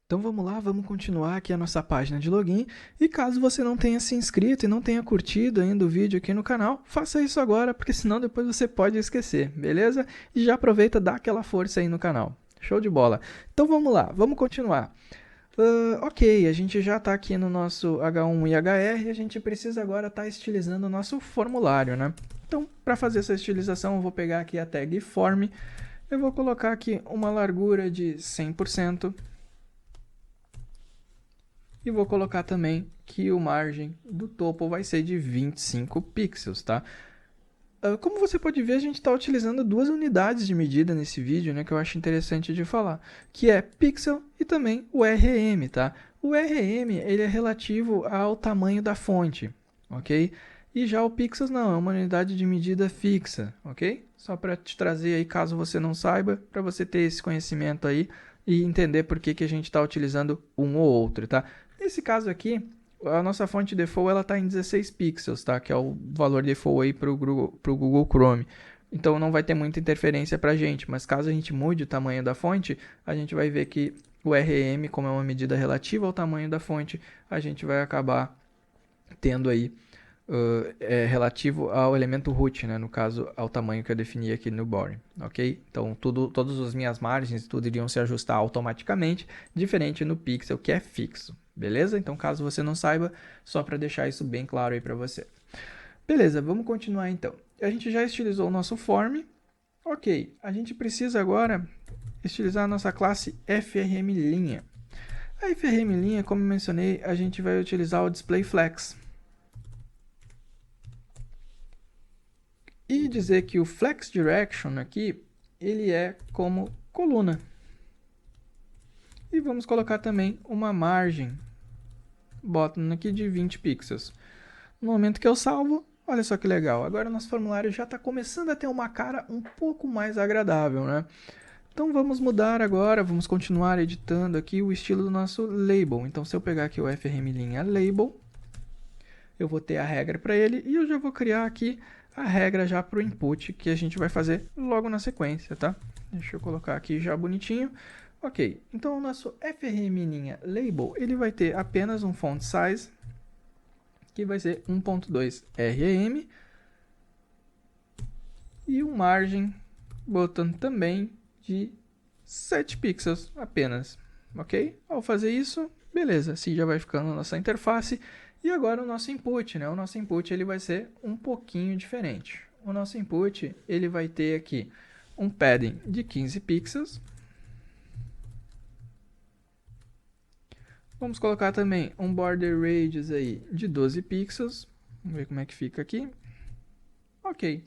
Então vamos lá, vamos continuar aqui a nossa página de login. E caso você não tenha se inscrito e não tenha curtido ainda o vídeo aqui no canal, faça isso agora, porque senão depois você pode esquecer, beleza? E já aproveita, dá aquela força aí no canal. Show de bola. Então vamos lá, vamos continuar. Ok, a gente já está aqui no nosso H1 e HR e a gente precisa agora estar estilizando o nosso formulário, né? Então, para fazer essa estilização, eu vou pegar aqui a tag form, eu vou colocar aqui uma largura de 100%. E vou colocar também que o margem do topo vai ser de 25 pixels, tá? Como você pode ver, a gente está utilizando duas unidades de medida nesse vídeo, né, que eu acho interessante de falar, que é pixel e também o RM, tá? O RM ele é relativo ao tamanho da fonte, ok? E já o pixels não, é uma unidade de medida fixa, ok? Só para te trazer aí, caso você não saiba, para você ter esse conhecimento aí e entender por que a gente está utilizando um ou outro, tá? Nesse caso aqui, a nossa fonte default ela está em 16 pixels, tá? Que é o valor default aí para o Google Chrome. Então não vai ter muita interferência para a gente, mas caso a gente mude o tamanho da fonte, a gente vai ver que o RM, como é uma medida relativa ao tamanho da fonte, a gente vai acabar tendo aí relativo ao elemento root, né? No caso, ao tamanho que eu defini aqui no body, ok? Então, todas as minhas margens, tudo iriam se ajustar automaticamente, diferente no pixel, que é fixo, beleza? Então, caso você não saiba, só para deixar isso bem claro aí para você. Beleza, vamos continuar então. A gente já estilizou o nosso form, ok. A gente precisa agora estilizar a nossa classe FRM'. A FRM', como mencionei, a gente vai utilizar o display flex. E dizer que o flex direction aqui, ele é como coluna. E vamos colocar também uma margem bottom aqui de 20 pixels. No momento que eu salvo, olha só que legal. Agora o nosso formulário já está começando a ter uma cara um pouco mais agradável, né? Então vamos mudar agora, vamos continuar editando aqui o estilo do nosso label. Então se eu pegar aqui o FRM' label, eu vou ter a regra para ele e eu já vou criar aqui a regra já para o input que a gente vai fazer logo na sequência, tá? Deixa eu colocar aqui já bonitinho. Ok, então o nosso FRM' label, ele vai ter apenas um font size, que vai ser 1.2 RM, e um margem bottom também de 7 pixels apenas, ok? Ao fazer isso, beleza, assim já vai ficando a nossa interface. E agora o nosso input, né? O nosso input ele vai ser um pouquinho diferente. O nosso input ele vai ter aqui um padding de 15 pixels. Vamos colocar também um border radius aí de 12 pixels. Vamos ver como é que fica aqui. Ok.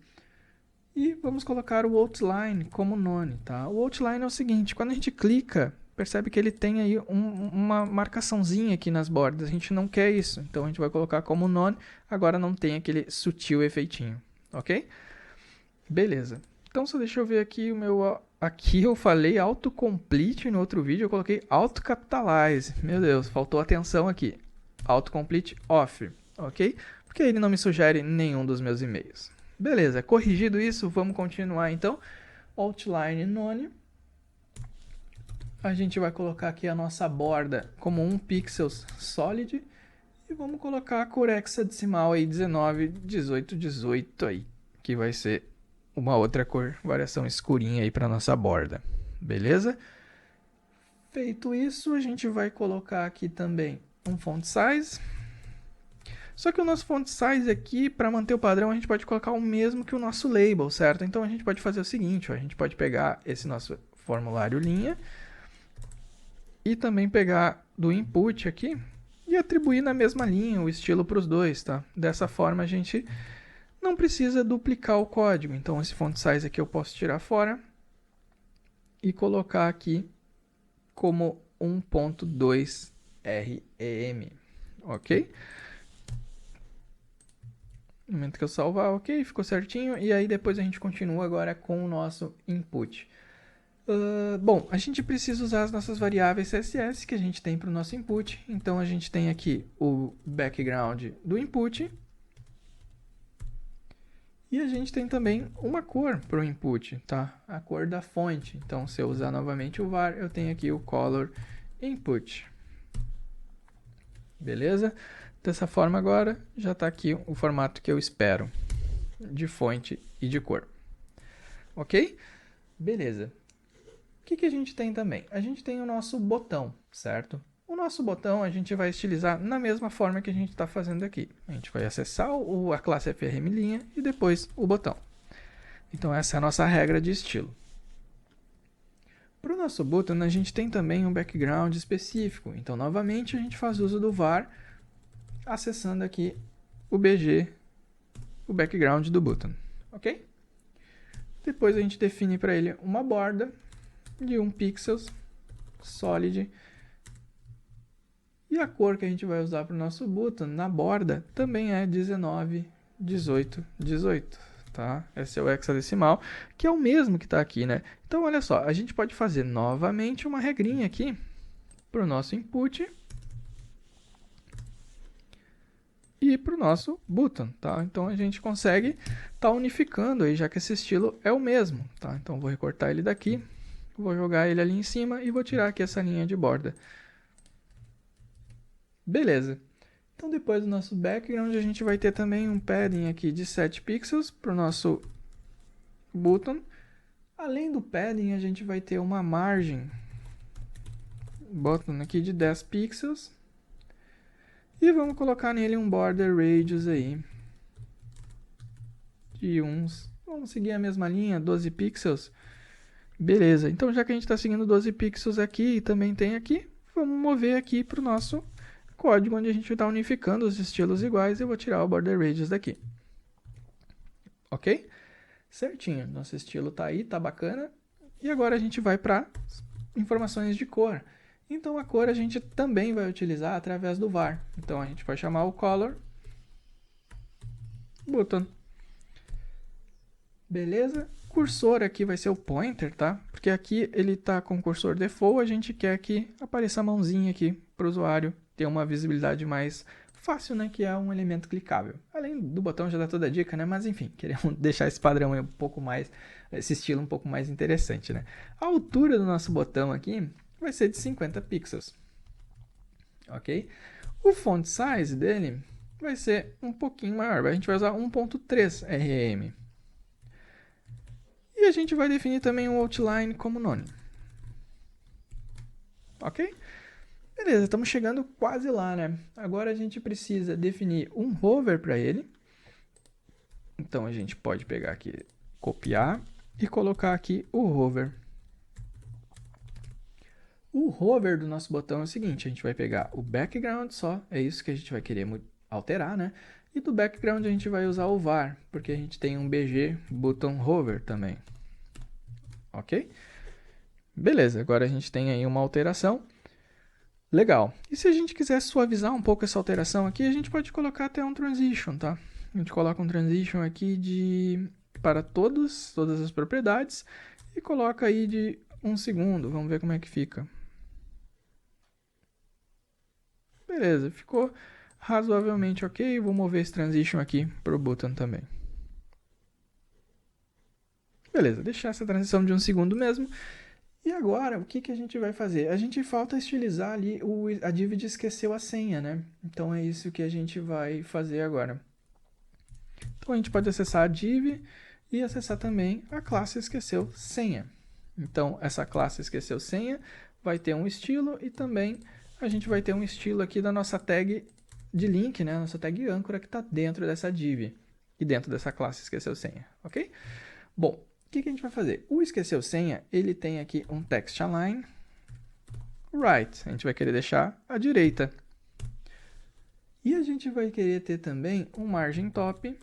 E vamos colocar o outline como none, tá? O outline é o seguinte, quando a gente clica, percebe que ele tem aí uma marcaçãozinha aqui nas bordas. A gente não quer isso, então a gente vai colocar como none. Agora não tem aquele sutil efeitinho, ok? Beleza. Então só deixa eu ver aqui o meu... Aqui eu falei autocomplete no outro vídeo, eu coloquei autocapitalize. Meu Deus, faltou atenção aqui. Autocomplete off, ok? Porque ele não me sugere nenhum dos meus e-mails. Beleza, corrigido isso, vamos continuar então. Outline none. A gente vai colocar aqui a nossa borda como 1 pixels solid. E vamos colocar a cor hexadecimal aí, 19, 18, 18 aí. Que vai ser uma outra cor, variação escurinha aí para nossa borda. Beleza? Feito isso, a gente vai colocar aqui também um font size. Só que o nosso font size aqui, para manter o padrão, a gente pode colocar o mesmo que o nosso label, certo? Então a gente pode fazer o seguinte, ó, a gente pode pegar esse nosso formulário linha e também pegar do input aqui e atribuir na mesma linha o estilo para os dois, tá? Dessa forma a gente não precisa duplicar o código. Então esse font size aqui eu posso tirar fora e colocar aqui como 1.2 REM, ok? No momento que eu salvar, ok, ficou certinho. E aí depois a gente continua agora com o nosso input. Bom, a gente precisa usar as nossas variáveis CSS que a gente tem para o nosso input. Então a gente tem aqui o background do input. E a gente tem também uma cor para o input, tá? A cor da fonte. Então se eu usar novamente o var, eu tenho aqui o color input. Beleza? Dessa forma agora já está aqui o formato que eu espero de fonte e de cor. Ok? Beleza. O que a gente tem também? A gente tem o nosso botão, certo? O nosso botão a gente vai estilizar na mesma forma que a gente está fazendo aqui. A gente vai acessar a classe FRM' e depois o botão. Então essa é a nossa regra de estilo. Para o nosso button a gente tem também um background específico. Então novamente a gente faz uso do var acessando aqui o BG, o background do button. Ok? Depois a gente define para ele uma borda de 1 pixels, solid. E a cor que a gente vai usar para o nosso button na borda também é 19, 18, 18. Tá? Esse é o hexadecimal, que é o mesmo que está aqui, né? Então, olha só, a gente pode fazer novamente uma regrinha aqui para o nosso input e para o nosso button, tá? Então, a gente consegue estar unificando aí, já que esse estilo é o mesmo, tá? Então, vou recortar ele daqui, vou jogar ele ali em cima e vou tirar aqui essa linha de borda. Beleza. Então, depois do nosso background, a gente vai ter também um padding aqui de 7 pixels para o nosso button. Além do padding, a gente vai ter uma margem button aqui de 10 pixels. E vamos colocar nele um border radius aí de uns... Vamos seguir a mesma linha, 12 pixels. Beleza. Então, já que a gente está seguindo 12 pixels aqui e também tem aqui, vamos mover aqui para o nosso código onde a gente está unificando os estilos iguais. Eu vou tirar o border radius daqui. Ok? Certinho. Nosso estilo está aí, está bacana. E agora a gente vai para informações de cor. Então, a cor a gente também vai utilizar através do var. Então, a gente vai chamar o color button. Beleza? Cursor aqui vai ser o pointer, tá? Porque aqui ele está com o cursor default, a gente quer que apareça a mãozinha aqui para o usuário ter uma visibilidade mais fácil, né? Que é um elemento clicável. Além do botão já dá toda a dica, né? Mas enfim, queremos deixar esse padrão aí um pouco mais, esse estilo um pouco mais interessante, né? A altura do nosso botão aqui vai ser de 50 pixels. Ok? O font size dele vai ser um pouquinho maior. A gente vai usar 1.3 rm. E a gente vai definir também o outline como none. Ok? Beleza, estamos chegando quase lá, né? Agora a gente precisa definir um hover para ele. Então a gente pode pegar aqui, copiar e colocar aqui o hover. O hover do nosso botão é o seguinte, a gente vai pegar o background só, é isso que a gente vai querer alterar, né? E do background a gente vai usar o var, porque a gente tem um BG button hover também. Ok? Beleza, agora a gente tem aí uma alteração. Legal. E se a gente quiser suavizar um pouco essa alteração aqui, a gente pode colocar até um transition, tá? A gente coloca um transition aqui para todas as propriedades e coloca aí de 1 segundo. Vamos ver como é que fica. Beleza, ficou razoavelmente ok. Vou mover esse transition aqui para o button também. Beleza, deixar essa transição de 1 segundo mesmo. E agora, o que a gente vai fazer? A gente falta estilizar ali a div de esqueceu a senha, né? Então, é isso que a gente vai fazer agora. Então, a gente pode acessar a div e acessar também a classe esqueceu senha. Então, essa classe esqueceu senha vai ter um estilo e também a gente vai ter um estilo aqui da nossa tag de link, né? Nossa tag âncora que está dentro dessa div e dentro dessa classe esqueceu senha, ok? Bom, o que a gente vai fazer? O esqueceu senha, ele tem aqui um text align right. A gente vai querer deixar à direita. E a gente vai querer ter também um margin top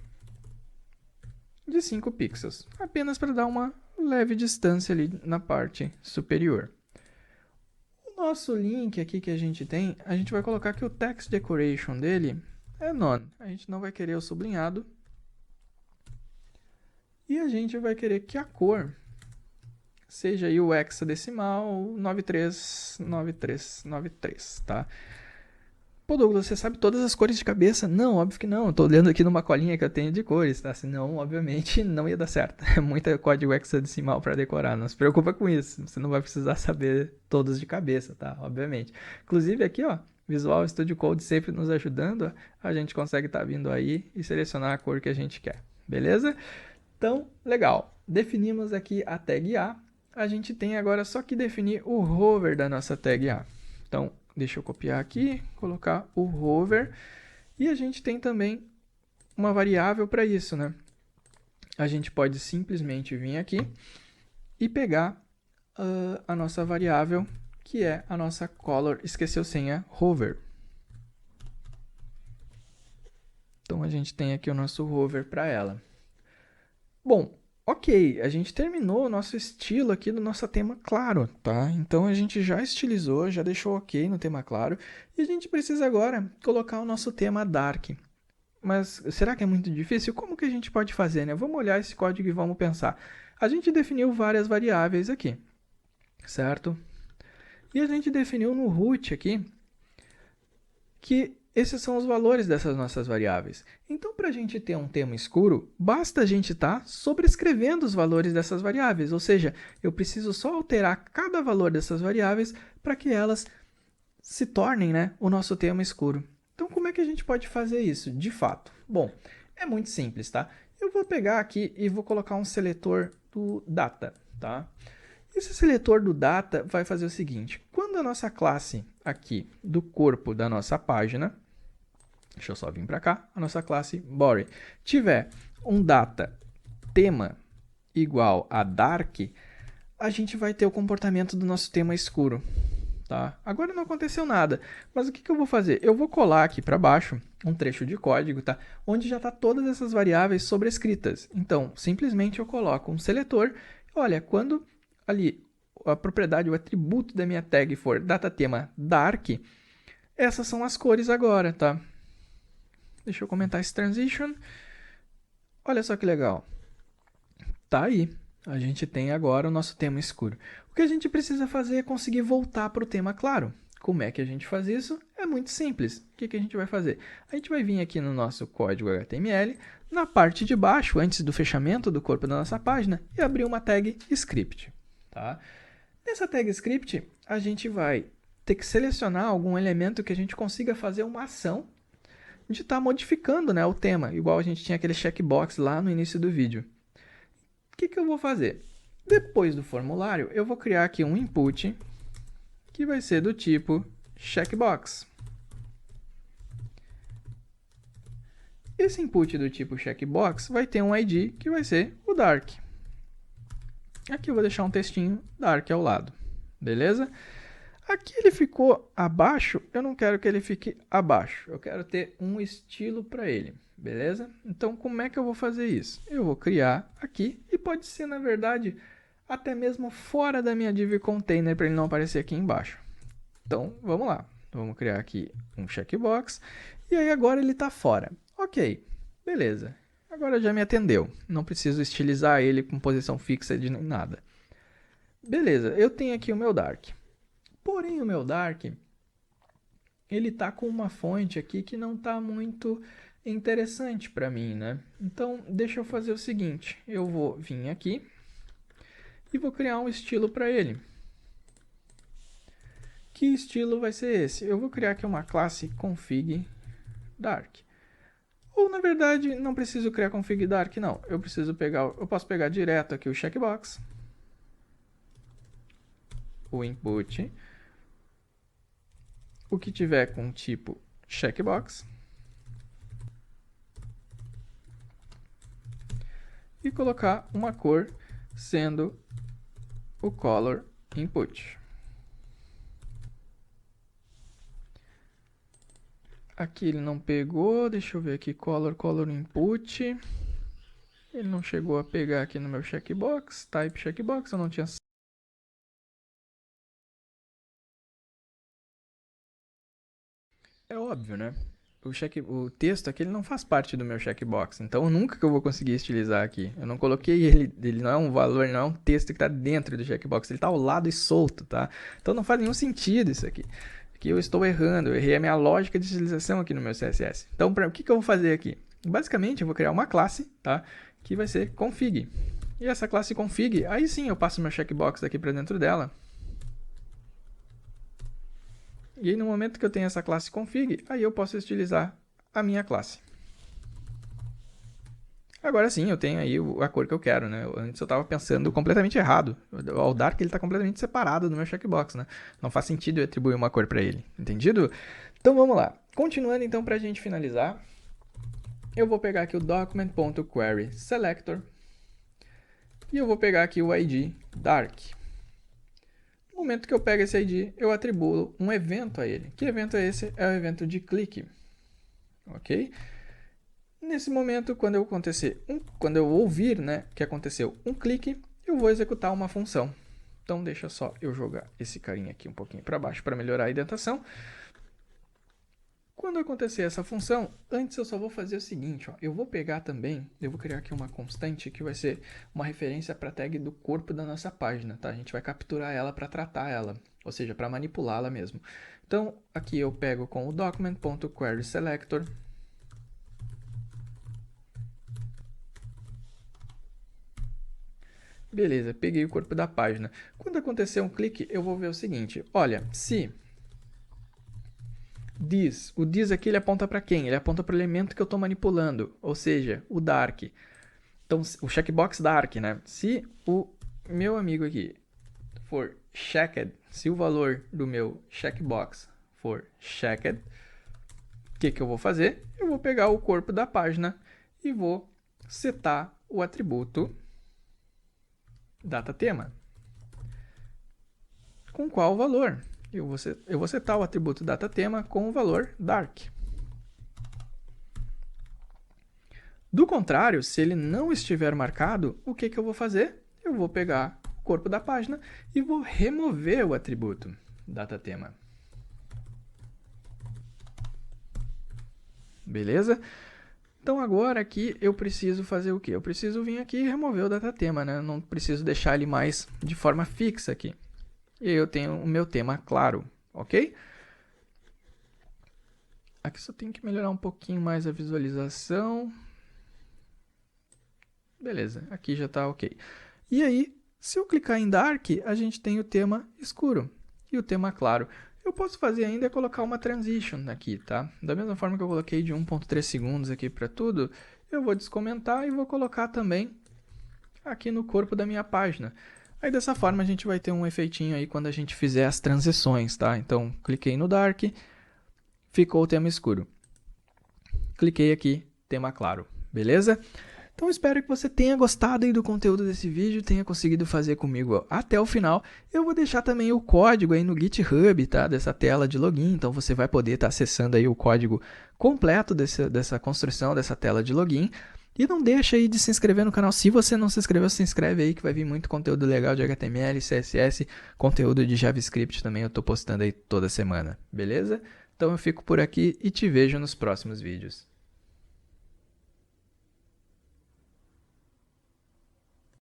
de 5 pixels, apenas para dar uma leve distância ali na parte superior. O nosso link aqui que a gente tem, a gente vai colocar que o text decoration dele é none. A gente não vai querer o sublinhado. E a gente vai querer que a cor seja aí o hexadecimal 939393, tá? Pô, Douglas, você sabe todas as cores de cabeça? Não, óbvio que não. Eu tô olhando aqui numa colinha que eu tenho de cores, tá? Senão, obviamente, não ia dar certo. É muito código hexadecimal para decorar. Não se preocupa com isso. Você não vai precisar saber todos de cabeça, tá? Obviamente. Inclusive aqui, ó, Visual Studio Code sempre nos ajudando. A gente consegue estar vindo aí e selecionar a cor que a gente quer. Beleza? Então, legal. Definimos aqui a tag A. A gente tem agora só que definir o hover da nossa tag A. Então, deixa eu copiar aqui, colocar o hover. E a gente tem também uma variável para isso, né? A gente pode simplesmente vir aqui e pegar a nossa variável, que é a nossa color, esqueceu senha, hover. Então, a gente tem aqui o nosso hover para ela. Bom, ok, a gente terminou o nosso estilo aqui do nosso tema claro, tá? Então, a gente já estilizou, já deixou ok no tema claro. E a gente precisa agora colocar o nosso tema dark. Mas será que é muito difícil? Como que a gente pode fazer, né? Vamos olhar esse código e vamos pensar. A gente definiu várias variáveis aqui, certo? E a gente definiu no root aqui que esses são os valores dessas nossas variáveis. Então, para a gente ter um tema escuro, basta a gente estar sobrescrevendo os valores dessas variáveis. Ou seja, eu preciso só alterar cada valor dessas variáveis para que elas se tornem, né, o nosso tema escuro. Então, como é que a gente pode fazer isso, de fato? Bom, é muito simples, tá? Eu vou pegar aqui e vou colocar um seletor do data, tá? Esse seletor do data vai fazer o seguinte, quando a nossa classe aqui do corpo da nossa página, deixa eu só vir para cá, a nossa classe body, tiver um data tema igual a dark, a gente vai ter o comportamento do nosso tema escuro. Tá? Agora não aconteceu nada, mas o que eu vou fazer? Eu vou colar aqui para baixo um trecho de código, tá? Onde já está todas essas variáveis sobrescritas. Então, simplesmente eu coloco um seletor. Olha, quando ali a propriedade, o atributo da minha tag for datatema dark, essas são as cores agora, tá? Deixa eu comentar esse transition. Olha só que legal. Tá aí. A gente tem agora o nosso tema escuro. O que a gente precisa fazer é conseguir voltar para o tema claro. Como é que a gente faz isso? É muito simples. O que a gente vai fazer? A gente vai vir aqui no nosso código HTML, na parte de baixo, antes do fechamento do corpo da nossa página, e abrir uma tag script. Tá? Nessa tag script, a gente vai ter que selecionar algum elemento que a gente consiga fazer uma ação de estar modificando, né, o tema, igual a gente tinha aquele checkbox lá no início do vídeo. O que eu vou fazer? Depois do formulário, eu vou criar aqui um input que vai ser do tipo checkbox. Esse input do tipo checkbox vai ter um ID que vai ser o dark. Aqui eu vou deixar um textinho dark ao lado, beleza? Aqui ele ficou abaixo, eu não quero que ele fique abaixo, eu quero ter um estilo para ele, beleza? Então, como é que eu vou fazer isso? Eu vou criar aqui, e pode ser, na verdade, até mesmo fora da minha div container, para ele não aparecer aqui embaixo. Então, vamos lá. Vamos criar aqui um checkbox, e aí agora ele está fora. Ok, beleza. Agora já me atendeu, não preciso estilizar ele com posição fixa de nada. Beleza, eu tenho aqui o meu dark. Porém, o meu dark, ele tá com uma fonte aqui que não tá muito interessante para mim, né? Então, deixa eu fazer o seguinte, eu vou vir aqui e vou criar um estilo para ele. Que estilo vai ser esse? Eu vou criar aqui uma classe config dark. Ou, na verdade, não preciso criar config dark, não. Eu posso pegar direto aqui o checkbox, o input, o que tiver com tipo checkbox, e colocar uma cor sendo o color input. Aqui ele não pegou, deixa eu ver aqui, color input. Ele não chegou a pegar aqui no meu checkbox, type checkbox, eu não tinha. É óbvio, né? O texto aqui ele não faz parte do meu checkbox, então nunca que eu vou conseguir estilizar aqui. Eu não coloquei ele não é um valor, não é um texto que está dentro do checkbox, ele está ao lado e solto, tá? Então não faz nenhum sentido isso aqui. Aqui eu estou errando, eu errei a minha lógica de utilização aqui no meu CSS. Então, o que eu vou fazer aqui? Basicamente, eu vou criar uma classe, tá? Que vai ser config. E essa classe config, aí sim eu passo meu checkbox aqui para dentro dela. E aí, no momento que eu tenho essa classe config, aí eu posso utilizar a minha classe. Agora sim, eu tenho aí a cor que eu quero, né? Antes eu estava pensando completamente errado. O dark ele está completamente separado do meu checkbox, né? Não faz sentido eu atribuir uma cor para ele, entendido? Então vamos lá. Continuando então para a gente finalizar, eu vou pegar aqui o document.querySelector e eu vou pegar aqui o ID dark. No momento que eu pego esse ID, eu atribuo um evento a ele. Que evento é esse? É o evento de clique. Ok? Nesse momento, quando eu ouvir, né, que aconteceu um clique, eu vou executar uma função. Então, deixa só eu jogar esse carinha aqui um pouquinho para baixo para melhorar a indentação. Quando acontecer essa função, antes eu só vou fazer o seguinte, ó, eu vou pegar também, eu vou criar aqui uma constante que vai ser uma referência para a tag do corpo da nossa página, tá? A gente vai capturar ela para tratar ela, ou seja, para manipulá-la mesmo. Então, aqui eu pego com o document.querySelector. Beleza, peguei o corpo da página. Quando acontecer um clique, eu vou ver o seguinte. Olha, se this, o this aqui ele aponta para quem? Ele aponta para o elemento que eu estou manipulando, ou seja, o dark. Então, o checkbox dark, né? Se o meu amigo aqui for checked, se o valor do meu checkbox for checked, o que eu vou fazer? Eu vou pegar o corpo da página e vou setar o atributo DataTema. Com qual valor? Eu vou setar o atributo DataTema com o valor dark. Do contrário, se ele não estiver marcado, o que eu vou fazer? Eu vou pegar o corpo da página e vou remover o atributo DataTema. Beleza? Então agora aqui eu preciso fazer o quê? Eu preciso vir aqui e remover o DataTema, né? Eu não preciso deixar ele mais de forma fixa aqui. E aí eu tenho o meu tema claro, ok? Aqui só tem que melhorar um pouquinho mais a visualização. Beleza, aqui já está ok. E aí, se eu clicar em Dark, a gente tem o tema escuro e o tema claro. Eu posso fazer ainda é colocar uma transition aqui, tá? Da mesma forma que eu coloquei de 1.3 segundos aqui para tudo, eu vou descomentar e vou colocar também aqui no corpo da minha página. Aí dessa forma a gente vai ter um efeitinho aí quando a gente fizer as transições, tá? Então, cliquei no Dark, ficou o tema escuro. Cliquei aqui, tema claro, beleza? Então, espero que você tenha gostado aí do conteúdo desse vídeo, tenha conseguido fazer comigo até o final. Eu vou deixar também o código aí no GitHub, tá? Dessa tela de login, então você vai poder estar acessando aí o código completo dessa construção, dessa tela de login. E não deixa aí de se inscrever no canal. Se você não se inscreveu, se inscreve aí que vai vir muito conteúdo legal de HTML, CSS, conteúdo de JavaScript também eu estou postando aí toda semana, beleza? Então eu fico por aqui e te vejo nos próximos vídeos.